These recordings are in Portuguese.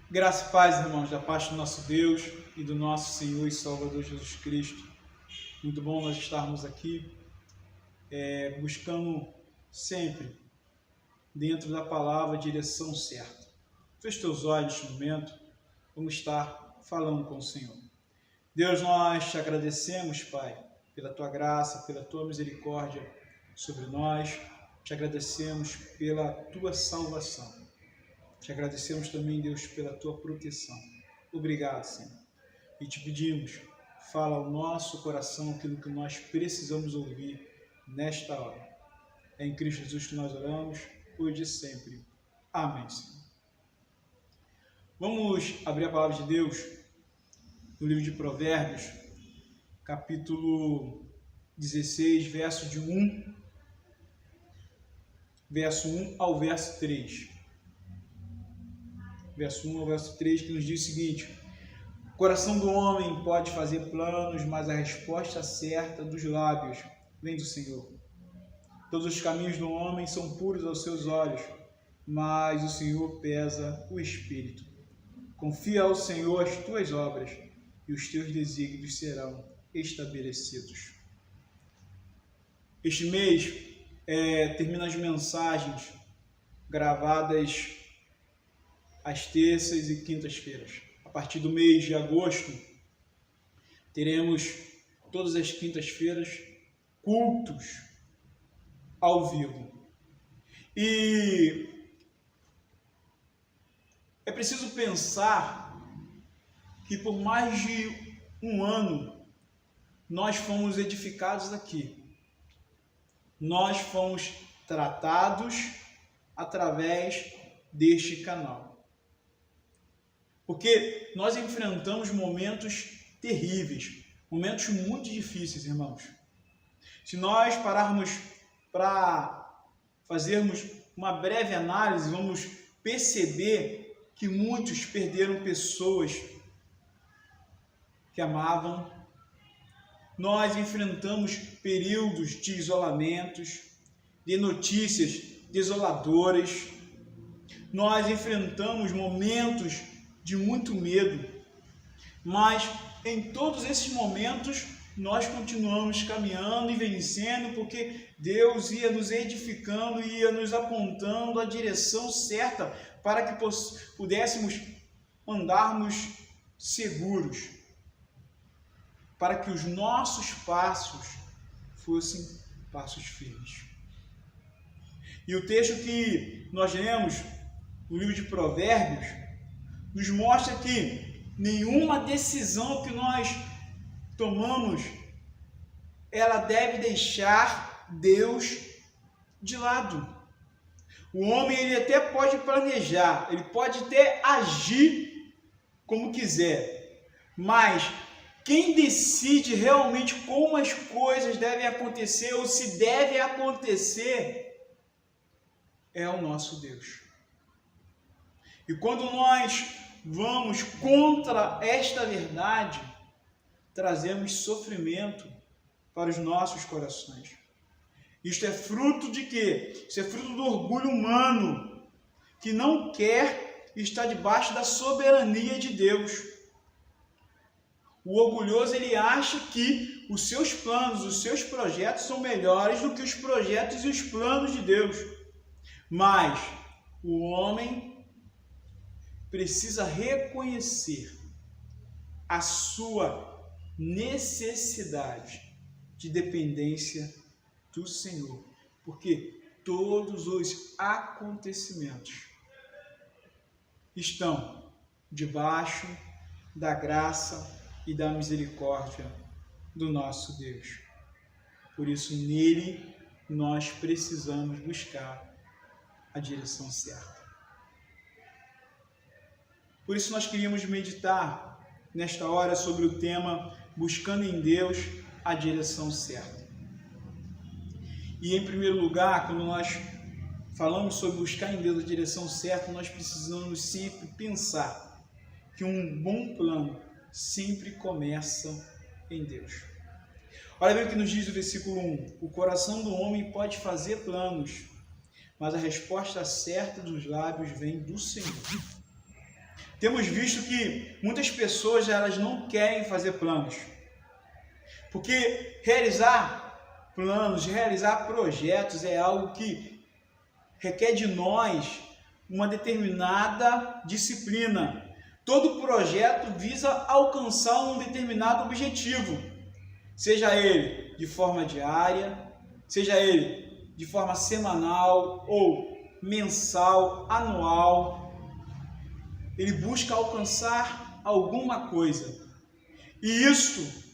Graça e paz, irmãos, da parte do nosso Deus e do nosso Senhor e Salvador Jesus Cristo. Muito bom nós estarmos aqui, buscando sempre, dentro da palavra, a direção certa. Feche teus olhos neste momento, vamos estar falando com o Senhor. Deus, nós te agradecemos, Pai, pela tua graça, pela tua misericórdia sobre nós. Te agradecemos pela tua salvação. Te agradecemos também, Deus, pela tua proteção. Obrigado, Senhor. E te pedimos, fala ao nosso coração aquilo que nós precisamos ouvir nesta hora. É em Cristo Jesus que nós oramos, hoje e sempre. Amém, Senhor. Vamos abrir a palavra de Deus no livro de Provérbios, capítulo 16, verso 1 ao verso 3. Verso 1 ao verso 3, que nos diz o seguinte: o coração do homem pode fazer planos, mas a resposta certa dos lábios vem do Senhor. Todos os caminhos do homem são puros aos seus olhos, mas o Senhor pesa o espírito. Confia ao Senhor as tuas obras, e os teus desígnios serão estabelecidos. Este mês termina as mensagens gravadas às terças e quintas-feiras. A partir do mês de agosto, teremos todas as quintas-feiras cultos ao vivo. E é preciso pensar que por mais de um ano nós fomos edificados aqui. Nós fomos tratados através deste canal. Porque nós enfrentamos momentos terríveis, momentos muito difíceis, irmãos. Se nós pararmos para fazermos uma breve análise, vamos perceber que muitos perderam pessoas que amavam. Nós enfrentamos períodos de isolamentos, de notícias desoladoras. Nós enfrentamos momentos de muito medo, mas em todos esses momentos nós continuamos caminhando e vencendo, porque Deus ia nos edificando e ia nos apontando a direção certa para que pudéssemos andarmos seguros, para que os nossos passos fossem passos firmes. E o texto que nós lemos no livro de Provérbios nos mostra que nenhuma decisão que nós tomamos, ela deve deixar Deus de lado. O homem, ele até pode planejar, ele pode até agir como quiser, mas quem decide realmente como as coisas devem acontecer ou se deve acontecer é o nosso Deus. E quando nós vamos contra esta verdade, trazemos sofrimento para os nossos corações. Isto é fruto de quê? Isso é fruto do orgulho humano, que não quer estar debaixo da soberania de Deus. O orgulhoso, ele acha que os seus planos, os seus projetos são melhores do que os projetos e os planos de Deus. Mas o homem precisa reconhecer a sua necessidade de dependência do Senhor, porque todos os acontecimentos estão debaixo da graça e da misericórdia do nosso Deus. Por isso, nele nós precisamos buscar a direção certa. Por isso nós queríamos meditar nesta hora sobre o tema buscando em Deus a direção certa. E em primeiro lugar, quando nós falamos sobre buscar em Deus a direção certa, nós precisamos sempre pensar que um bom plano sempre começa em Deus. Olha bem o que nos diz o versículo 1. O coração do homem pode fazer planos, mas a resposta certa dos lábios vem do Senhor. Temos visto que muitas pessoas elas não querem fazer planos, porque realizar planos, realizar projetos é algo que requer de nós uma determinada disciplina. Todo projeto visa alcançar um determinado objetivo, seja ele de forma diária, seja ele de forma semanal ou mensal, anual. Ele busca alcançar alguma coisa. E isso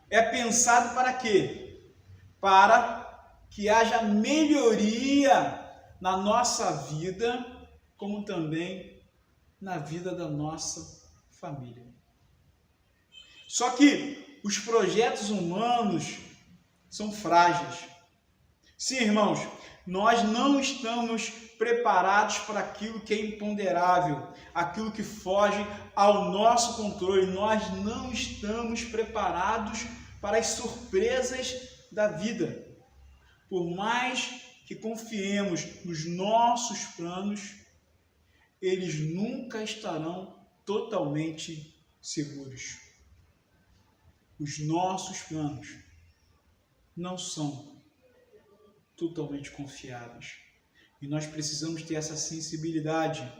é pensado para quê? Para que haja melhoria na nossa vida, como também na vida da nossa família. Só que os projetos humanos são frágeis. Sim, irmãos, nós não estamos preparados para aquilo que é imponderável, aquilo que foge ao nosso controle. Nós não estamos preparados para as surpresas da vida. Por mais que confiemos nos nossos planos, eles nunca estarão totalmente seguros. Os nossos planos não são totalmente confiáveis. E nós precisamos ter essa sensibilidade.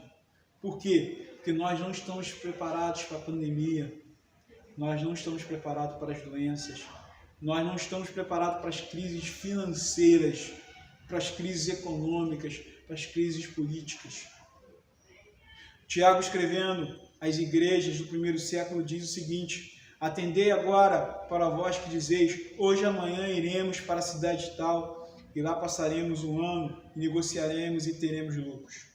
Por quê? Porque nós não estamos preparados para a pandemia, nós não estamos preparados para as doenças, nós não estamos preparados para as crises financeiras, para as crises econômicas, para as crises políticas. Tiago, escrevendo às igrejas do primeiro século, diz o seguinte: atendei agora para vós que dizeis, hoje e amanhã iremos para a cidade tal, e lá passaremos um ano, e negociaremos e teremos lucros.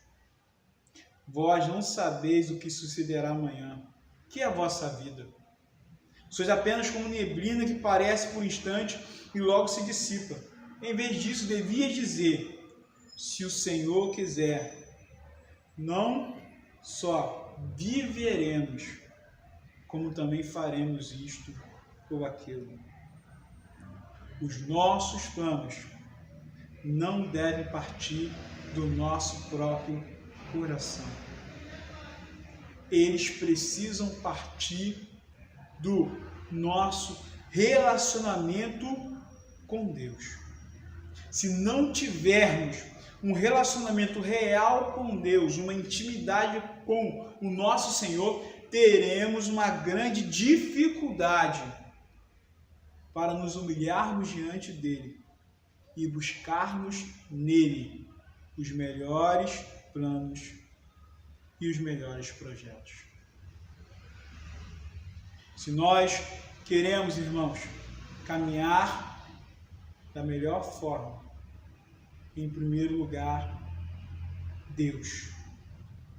Vós não sabeis o que sucederá amanhã. Que é a vossa vida? Sois apenas como neblina que parece por instante e logo se dissipa. Em vez disso, devias dizer, se o Senhor quiser, não só viveremos, como também faremos isto ou aquilo. Os nossos planos não devem partir do nosso próprio coração. Eles precisam partir do nosso relacionamento com Deus. Se não tivermos um relacionamento real com Deus, uma intimidade com o nosso Senhor, teremos uma grande dificuldade para nos humilharmos diante dele e buscarmos nele os melhores planos e os melhores projetos. Se nós queremos, irmãos, caminhar da melhor forma, em primeiro lugar, Deus.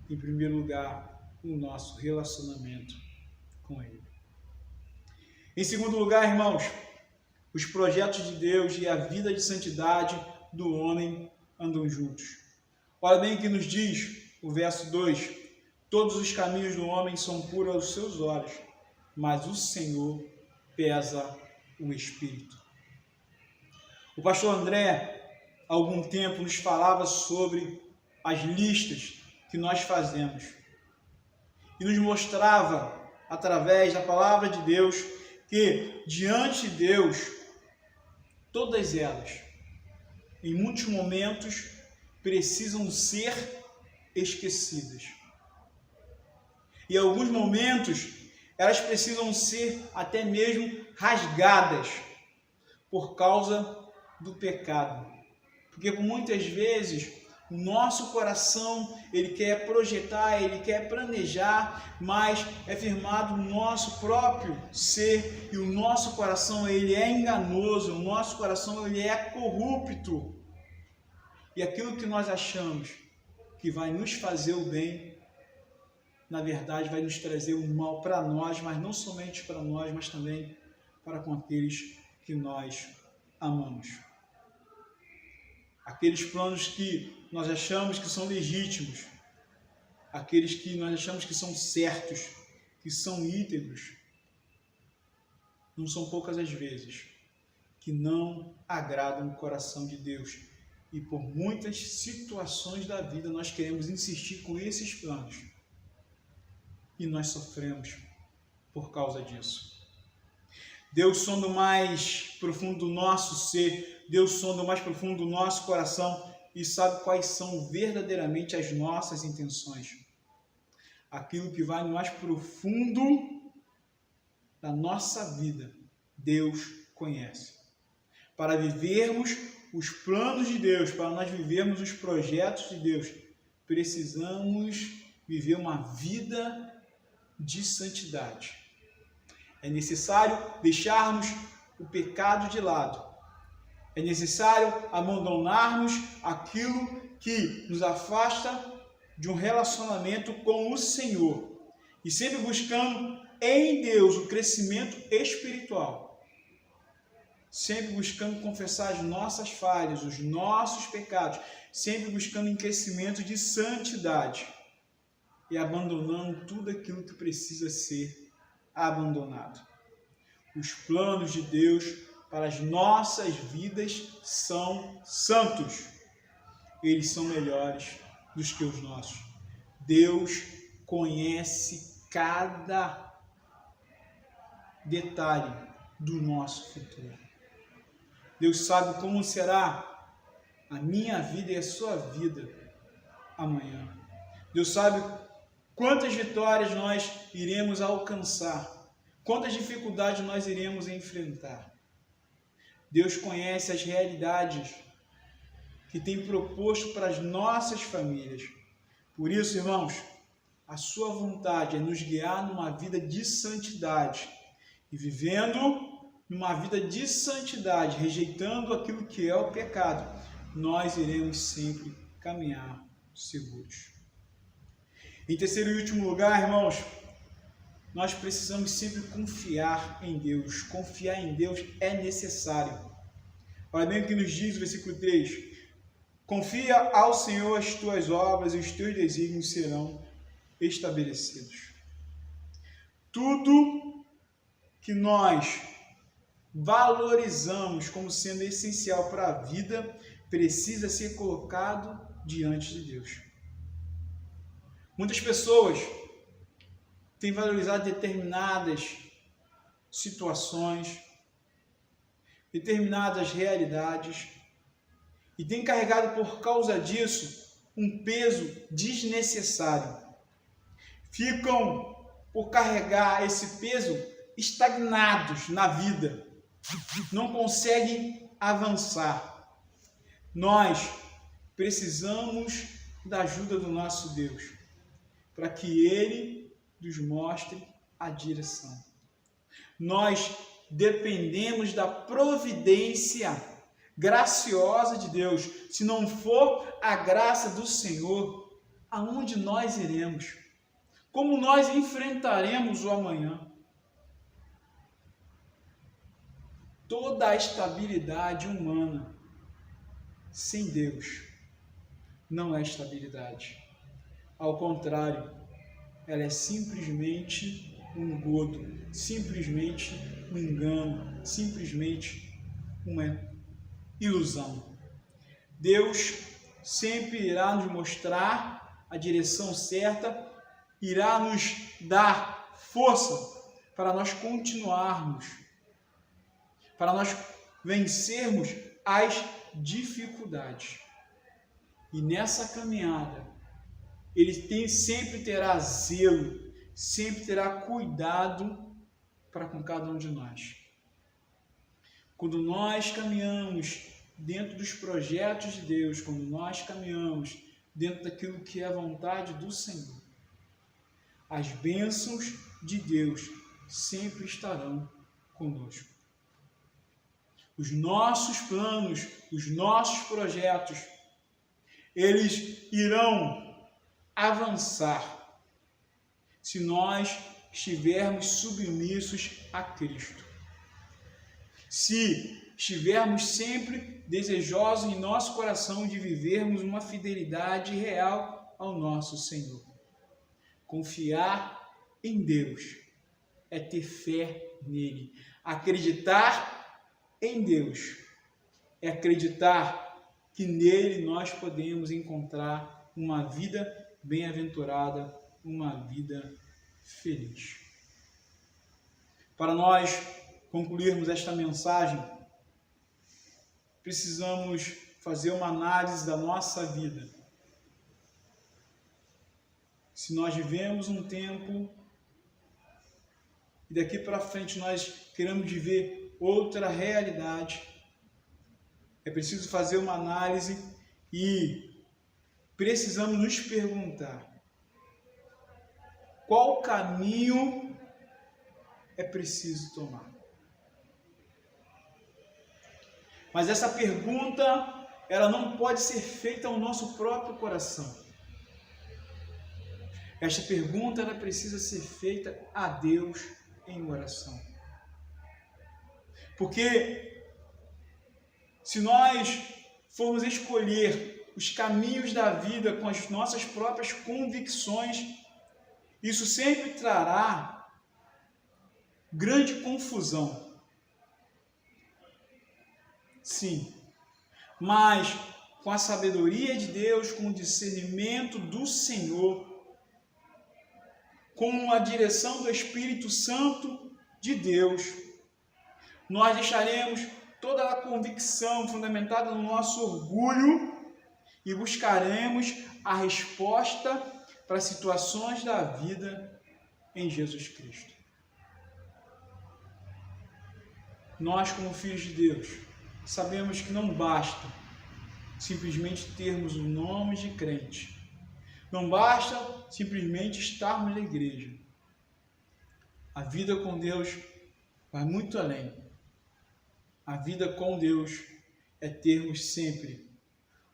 Em primeiro lugar, o nosso relacionamento com Ele. Em segundo lugar, irmãos, os projetos de Deus e a vida de santidade do homem andam juntos. Olha bem o que nos diz o verso 2: todos os caminhos do homem são puros aos seus olhos, mas o Senhor pesa o espírito. O pastor André, há algum tempo, nos falava sobre as listas que nós fazemos e nos mostrava, através da palavra de Deus, que diante de Deus, todas elas, em muitos momentos, precisam ser esquecidas. E em alguns momentos, elas precisam ser até mesmo rasgadas por causa do pecado. Porque muitas vezes o nosso coração, ele quer projetar, ele quer planejar, mas é firmado no nosso próprio ser, e o nosso coração, ele é enganoso, o nosso coração, ele é corrupto. E aquilo que nós achamos que vai nos fazer o bem, na verdade, vai nos trazer o mal para nós, mas não somente para nós, mas também para com aqueles que nós amamos. Aqueles planos que nós achamos que são legítimos, aqueles que nós achamos que são certos, que são íntegros, não são poucas as vezes que não agradam o coração de Deus. E por muitas situações da vida nós queremos insistir com esses planos, e nós sofremos por causa disso. Deus sonda o mais profundo do nosso ser, Deus sonda o mais profundo do nosso coração e sabe quais são verdadeiramente as nossas intenções. Aquilo que vai no mais profundo da nossa vida, Deus conhece. Para vivermos os planos de Deus, para nós vivermos os projetos de Deus, precisamos viver uma vida de santidade. É necessário deixarmos o pecado de lado. É necessário abandonarmos aquilo que nos afasta de um relacionamento com o Senhor. E sempre buscando em Deus o crescimento espiritual. Sempre buscando confessar as nossas falhas, os nossos pecados. Sempre buscando em crescimento de santidade. E abandonando tudo aquilo que precisa ser abandonado. Os planos de Deus para as nossas vidas são santos. Eles são melhores do que os nossos. Deus conhece cada detalhe do nosso futuro. Deus sabe como será a minha vida e a sua vida amanhã. Deus sabe quantas vitórias nós iremos alcançar, quantas dificuldades nós iremos enfrentar. Deus conhece as realidades que tem proposto para as nossas famílias. Por isso, irmãos, a sua vontade é nos guiar numa vida de santidade. E vivendo numa vida de santidade, rejeitando aquilo que é o pecado, nós iremos sempre caminhar seguros. Em terceiro e último lugar, irmãos, nós precisamos sempre confiar em Deus. Confiar em Deus é necessário. Olha bem o que nos diz o versículo 3. Confia ao Senhor as tuas obras e os teus desígnios serão estabelecidos. Tudo que nós valorizamos como sendo essencial para a vida precisa ser colocado diante de Deus. Muitas pessoas têm valorizado determinadas situações, determinadas realidades e têm carregado por causa disso um peso desnecessário. Ficam por carregar esse peso estagnados na vida, não conseguem avançar. Nós precisamos da ajuda do nosso Deus, para que Ele nos mostre a direção. Nós dependemos da providência graciosa de Deus. Se não for a graça do Senhor, aonde nós iremos? Como nós enfrentaremos o amanhã? Toda a estabilidade humana sem Deus não é estabilidade. Ao contrário, ela é simplesmente um engodo, simplesmente um engano, simplesmente uma ilusão. Deus sempre irá nos mostrar a direção certa, irá nos dar força para nós continuarmos, para nós vencermos as dificuldades. E nessa caminhada, Ele sempre terá zelo, sempre terá cuidado para com cada um de nós. Quando nós caminhamos dentro dos projetos de Deus, quando nós caminhamos dentro daquilo que é a vontade do Senhor, as bênçãos de Deus sempre estarão conosco. Os nossos planos, os nossos projetos, eles irão avançar se nós estivermos submissos a Cristo. Se estivermos sempre desejosos em nosso coração de vivermos uma fidelidade real ao nosso Senhor. Confiar em Deus é ter fé nele. Acreditar em Deus é acreditar que nele nós podemos encontrar uma vida bem-aventurada, uma vida feliz. Para nós concluirmos esta mensagem, precisamos fazer uma análise da nossa vida. Se nós vivemos um tempo e daqui para frente nós queremos viver outra realidade, é preciso fazer uma análise e precisamos nos perguntar: qual caminho é preciso tomar? Mas essa pergunta, ela não pode ser feita ao nosso próprio coração. Esta pergunta, ela precisa ser feita a Deus em oração. Porque se nós formos escolher os caminhos da vida com as nossas próprias convicções, isso sempre trará grande confusão. Sim, mas com a sabedoria de Deus, com o discernimento do Senhor, com a direção do Espírito Santo de Deus, nós deixaremos toda a convicção fundamentada no nosso orgulho e buscaremos a resposta para as situações da vida em Jesus Cristo. Nós, como filhos de Deus, sabemos que não basta simplesmente termos o nome de crente. Não basta simplesmente estarmos na igreja. A vida com Deus vai muito além. A vida com Deus é termos sempre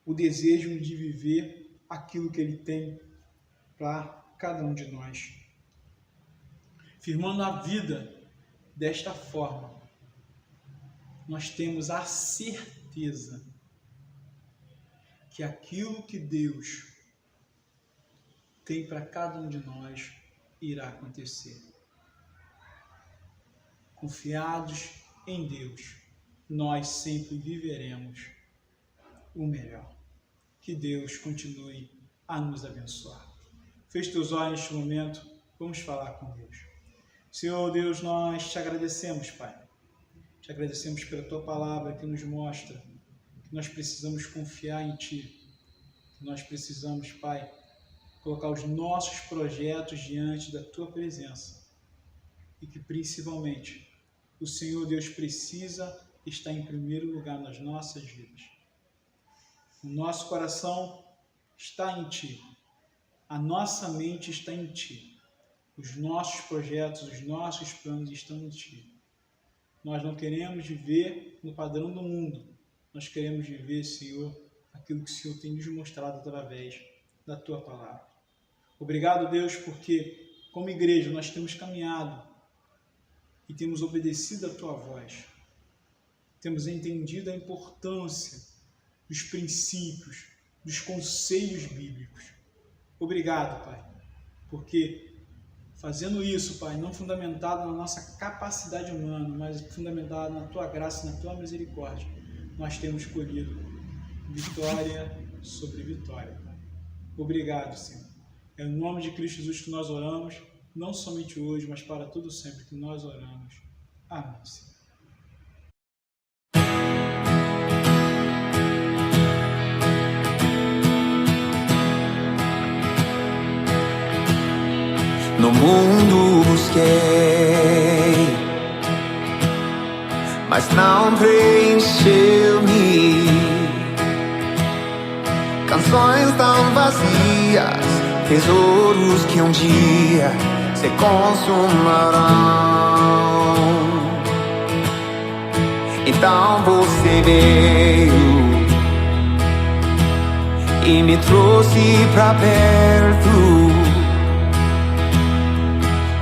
o desejo de viver aquilo que Ele tem para cada um de nós. Firmando a vida desta forma, nós temos a certeza que aquilo que Deus tem para cada um de nós irá acontecer. Confiados em Deus, nós sempre viveremos o melhor. Que Deus continue a nos abençoar. Feche teus olhos neste momento, vamos falar com Deus. Senhor Deus, nós te agradecemos, Pai. Te agradecemos pela Tua palavra que nos mostra que nós precisamos confiar em Ti. Que nós precisamos, Pai, colocar os nossos projetos diante da Tua presença. E que, principalmente, o Senhor Deus precisa estar em primeiro lugar nas nossas vidas. O nosso coração está em Ti. A nossa mente está em Ti. Os nossos projetos, os nossos planos estão em Ti. Nós não queremos viver no padrão do mundo. Nós queremos viver, Senhor, aquilo que o Senhor tem nos mostrado através da Tua palavra. Obrigado, Deus, porque como igreja nós temos caminhado e temos obedecido a Tua voz. Temos entendido a importância dos princípios, dos conselhos bíblicos. Obrigado, Pai, porque fazendo isso, Pai, não fundamentado na nossa capacidade humana, mas fundamentado na Tua graça e na Tua misericórdia, nós temos colhido vitória sobre vitória, Pai. Obrigado, Senhor. É no nome de Cristo Jesus que nós oramos, não somente hoje, mas para todo sempre que nós oramos. Amém, Senhor. No mundo busquei, mas não preencheu-me. Canções tão vazias, tesouros que um dia se consumarão. Então você veio e me trouxe pra perto.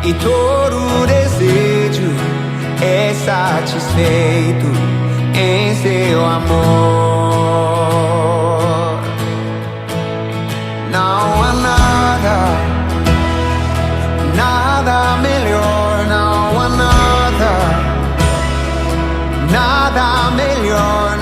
E todo desejo é satisfeito em Seu amor. Não há nada melhor, não há nada melhor.